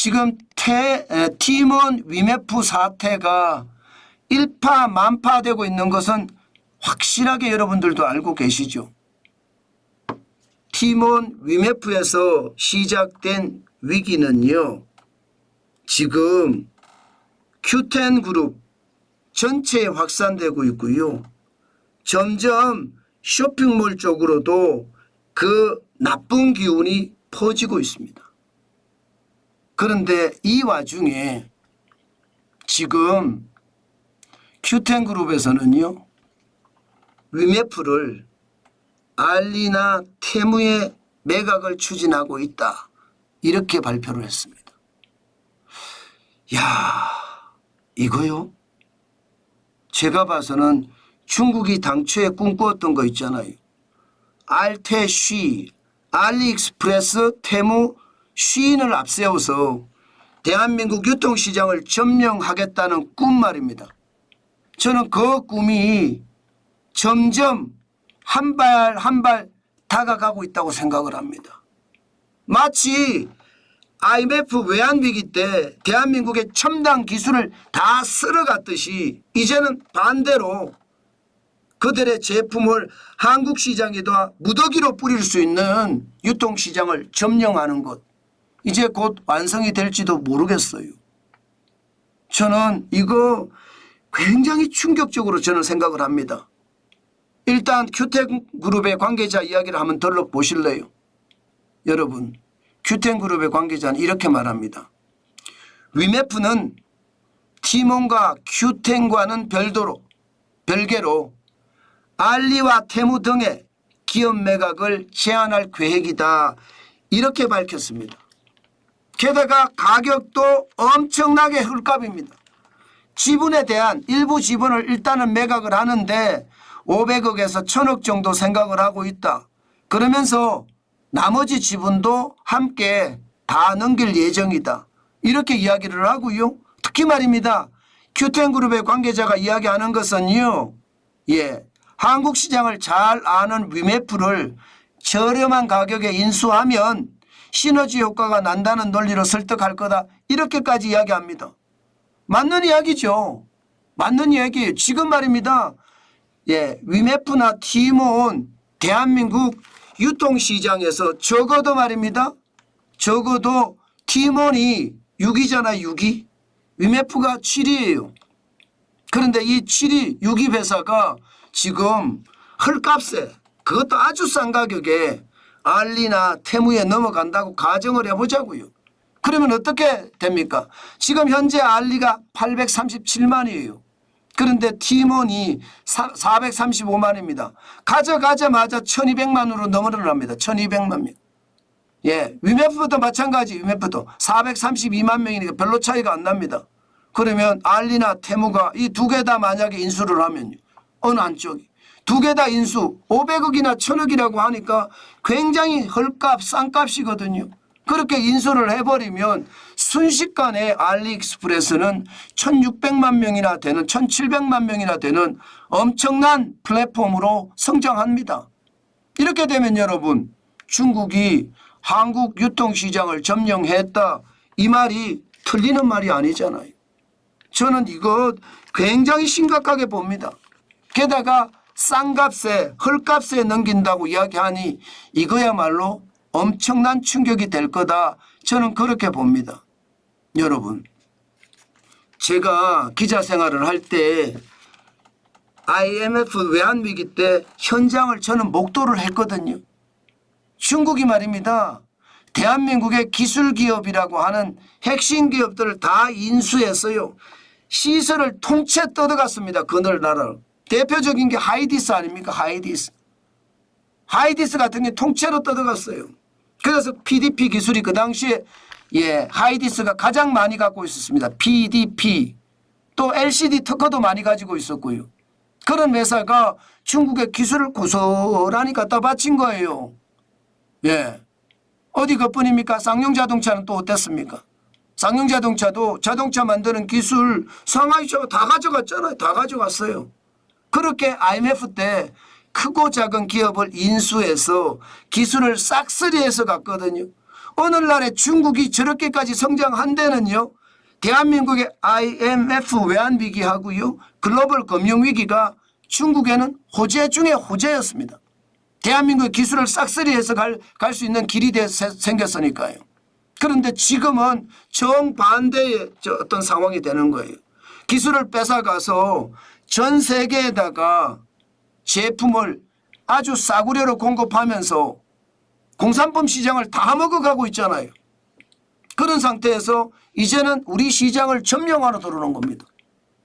지금 팀원 위메프 사태가 일파만파되고 있는 것은 확실하게 여러분들도 알고 계시죠. 팀원 위메프에서 시작된 위기는요, 지금 Q10 그룹 전체에 확산되고 있고요. 점점 쇼핑몰 쪽으로도 그 나쁜 기운이 퍼지고 있습니다. 그런데 이 와중에 지금 Q10 그룹에서는요, 위메프를 알리나 테무의 매각을 추진하고 있다, 이렇게 발표를 했습니다. 야, 이거요? 제가 봐서는 중국이 당초에 꿈꾸었던 거 있잖아요. 알테쉬, 알리익스프레스, 테무, 쉬인을 앞세워서 대한민국 유통시장을 점령하겠다는 꿈 말입니다. 저는 그 꿈이 점점 한 발 한 발 다가가고 있다고 생각을 합니다. 마치 IMF 외환위기 때 대한민국의 첨단 기술을 다 쓸어갔듯이 이제는 반대로 그들의 제품을 한국 시장에다 무더기로 뿌릴 수 있는 유통시장을 점령하는 것, 이제 곧 완성이 될지도 모르겠어요. 저는 이거 굉장히 충격적으로 저는 생각을 합니다. 일단 Q10 그룹의 관계자 이야기를 한번 들어보실래요? 여러분, Q10 그룹의 관계자는 이렇게 말합니다. 위메프는 팀원과 Q10과는 별개로 알리와 테무 등의 기업 매각을 제한할 계획이다, 이렇게 밝혔습니다. 게다가 가격도 엄청나게 헐값입니다. 지분에 대한 일부 지분을 일단은 매각을 하는데 500억에서 1000억 정도 생각을 하고 있다. 그러면서 나머지 지분도 함께 다 넘길 예정이다, 이렇게 이야기를 하고요. 특히 말입니다, Q10 그룹의 관계자가 이야기하는 것은요, 한국 시장을 잘 아는 위메프를 저렴한 가격에 인수하면 시너지 효과가 난다는 논리로 설득할 거다, 이렇게까지 이야기합니다. 맞는 이야기죠. 맞는 이야기예요. 지금 말입니다, 위메프나 팀원 대한민국 유통시장에서 적어도 말입니다, 적어도 팀원이 6위잖아요. 6위. 위메프가 7위예요. 그런데 이 7위 6위 회사가 지금 헐값에, 그것도 아주 싼 가격에 알리나 테무에 넘어간다고 가정을 해보자고요. 그러면 어떻게 됩니까? 지금 현재 알리가 837만이에요. 그런데 팀원이 435만입니다. 가져가자마자 1200만으로 넘어갑니다. 1200만 명. 위메프도 마찬가지. 위메프도 432만 명이니까 별로 차이가 안 납니다. 그러면 알리나 테무가 이 두 개 다 만약에 인수를 하면요, 어느 한쪽이 두 개 다 인수 500억이나 1000억이라고 하니까 굉장히 헐값, 싼값이거든요. 그렇게 인수를 해버리면 순식간에 알리익스프레스는 1600만 명이나 되는, 1700만 명이나 되는 엄청난 플랫폼으로 성장합니다. 이렇게 되면 여러분, 중국이 한국 유통시장을 점령했다, 이 말이 틀리는 말이 아니잖아요. 저는 이거 굉장히 심각하게 봅니다. 게다가 싼 값에, 헐값에 넘긴다고 이야기하니 이거야말로 엄청난 충격이 될 거다, 저는 그렇게 봅니다. 여러분, 제가 기자 생활을 할 때 IMF 외환위기 때 현장을 저는 목도를 했거든요. 중국이 말입니다, 대한민국의 기술기업이라고 하는 핵심 기업들을 다 인수했어요. 시설을 통째 뜯어갔습니다. 그늘 나라를. 대표적인 게 하이디스 아닙니까? 하이디스 같은 게 통째로 뜯어갔어요. 그래서 PDP 기술이 그 당시에 하이디스가 가장 많이 갖고 있었습니다. PDP. 또 LCD 특허도 많이 가지고 있었고요. 그런 회사가 중국의 기술을 고스란히 갖다 바친 거예요. 어디 그뿐입니까? 쌍용자동차는 또 어땠습니까? 쌍용자동차도 자동차 만드는 기술 상하이차가 다 가져갔잖아요. 다 가져갔어요. 그렇게 IMF 때 크고 작은 기업을 인수해서 기술을 싹쓸이해서 갔거든요. 오늘날에 중국이 저렇게까지 성장한 데는요, 대한민국의 IMF 외환위기하고요, 글로벌 금융위기가 중국에는 호재 중에 호재였습니다. 대한민국의 기술을 싹쓸이해서 갈 수 있는 길이 생겼으니까요. 그런데 지금은 정반대의 어떤 상황이 되는 거예요. 기술을 뺏어가서 전 세계에다가 제품을 아주 싸구려로 공급하면서 공산품 시장을 다 먹어가고 있잖아요. 그런 상태에서 이제는 우리 시장을 점령하러 들어오는 겁니다.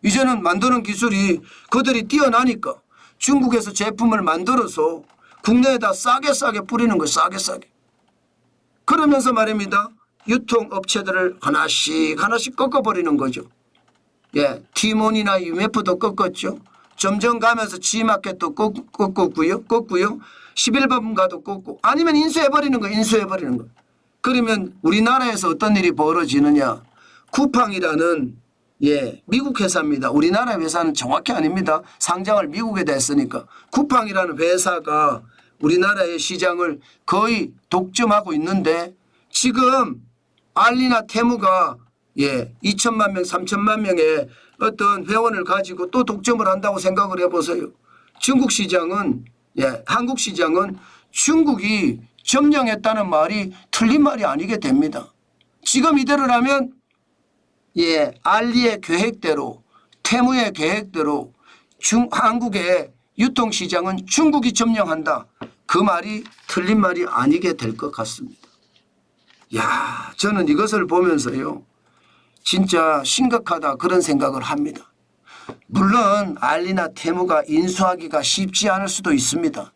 이제는 만드는 기술이 그들이 뛰어나니까 중국에서 제품을 만들어서 국내에다 싸게 뿌리는 거예요. 싸게. 그러면서 말입니다. 유통업체들을 하나씩 꺾어버리는 거죠. 예, 티몬이나 UMF도 꺾었죠. 점점 가면서 G마켓도 꺾고요. 11번가도 꺾고, 아니면 인수해버리는 거. 그러면 우리나라에서 어떤 일이 벌어지느냐. 쿠팡이라는 미국 회사입니다. 우리나라 회사는 정확히 아닙니다. 상장을 미국에다 했으니까. 쿠팡이라는 회사가 우리나라의 시장을 거의 독점하고 있는데, 지금 알리나 테무가 2천만 명, 3천만 명의 어떤 회원을 가지고 또 독점을 한다고 생각을 해보세요. 중국 시장은, 한국 시장은 중국이 점령했다는 말이 틀린 말이 아니게 됩니다. 지금 이대로라면 알리의 계획대로, 테무의 계획대로 한국의 유통시장은 중국이 점령한다. 그 말이 틀린 말이 아니게 될 것 같습니다. 저는 이것을 보면서요, 진짜 심각하다 그런 생각을 합니다. 물론 알리나 테무가 인수하기가 쉽지 않을 수도 있습니다.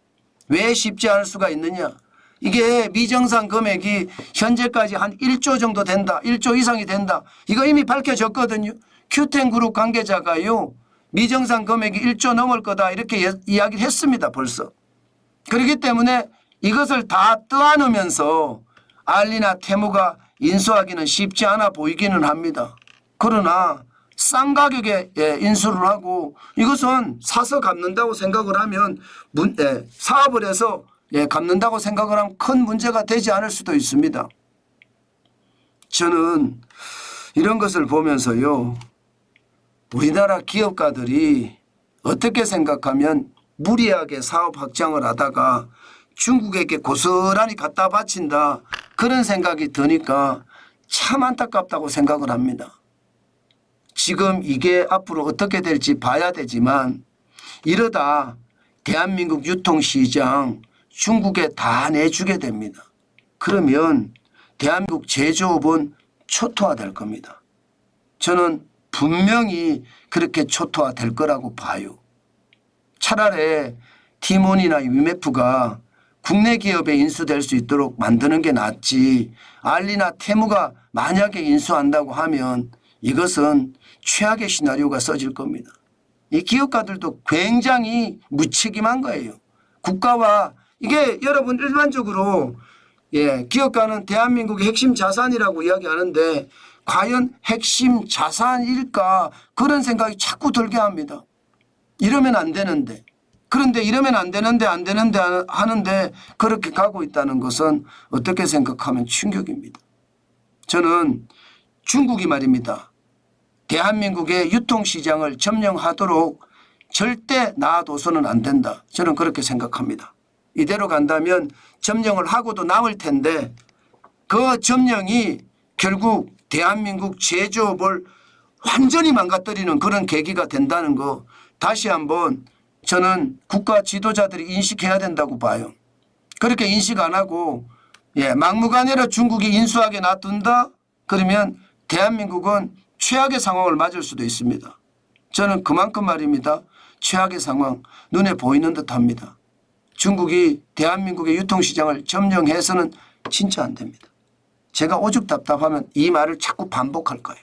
왜 쉽지 않을 수가 있느냐. 이게 미정상 금액이 현재까지 한 1조 정도 된다. 1조 이상이 된다. 이거 이미 밝혀졌거든요. 큐텐그룹 관계자가요, 미정상 금액이 1조 넘을 거다 이렇게 이야기를 했습니다. 벌써. 그렇기 때문에 이것을 다 떠안으면서 알리나 테무가 인수하기는 쉽지 않아 보이기는 합니다. 그러나 싼 가격에 인수를 하고 이것은 사서 갚는다고 생각을 하면 사업을 해서 갚는다고 생각을 하면 큰 문제가 되지 않을 수도 있습니다. 저는 이런 것을 보면서요, 우리나라 기업가들이 어떻게 생각하면 무리하게 사업 확장을 하다가 중국에게 고스란히 갖다 바친다 그런 생각이 드니까 참 안타깝다고 생각을 합니다. 지금 이게 앞으로 어떻게 될지 봐야 되지만 이러다 대한민국 유통시장 중국에 다 내주게 됩니다. 그러면 대한민국 제조업은 초토화될 겁니다. 저는 분명히 그렇게 초토화될 거라고 봐요. 차라리 티몬이나 UMF가 국내 기업에 인수될 수 있도록 만드는 게 낫지, 알리나 테무가 만약에 인수한다고 하면 이것은 최악의 시나리오가 써질 겁니다. 이 기업가들도 굉장히 무책임한 거예요. 국가와 이게 여러분 일반적으로 기업가는 대한민국의 핵심 자산이라고 이야기하는데 과연 핵심 자산일까 그런 생각이 자꾸 들게 합니다. 이러면 안 되는데. 그런데 이러면 안 되는데 하는데 그렇게 가고 있다는 것은 어떻게 생각하면 충격입니다. 저는 중국이 말입니다. 대한민국의 유통시장을 점령하도록 절대 놔둬서는 안 된다. 저는 그렇게 생각합니다. 이대로 간다면 점령을 하고도 남을 텐데 그 점령이 결국 대한민국 제조업을 완전히 망가뜨리는 그런 계기가 된다는 거 다시 한번 저는 국가 지도자들이 인식해야 된다고 봐요. 그렇게 인식 안 하고 막무가내로 중국이 인수하게 놔둔다? 그러면 대한민국은 최악의 상황을 맞을 수도 있습니다. 저는 그만큼 말입니다. 최악의 상황 눈에 보이는 듯합니다. 중국이 대한민국의 유통시장을 점령해서는 진짜 안 됩니다. 제가 오죽 답답하면 이 말을 자꾸 반복할 거예요.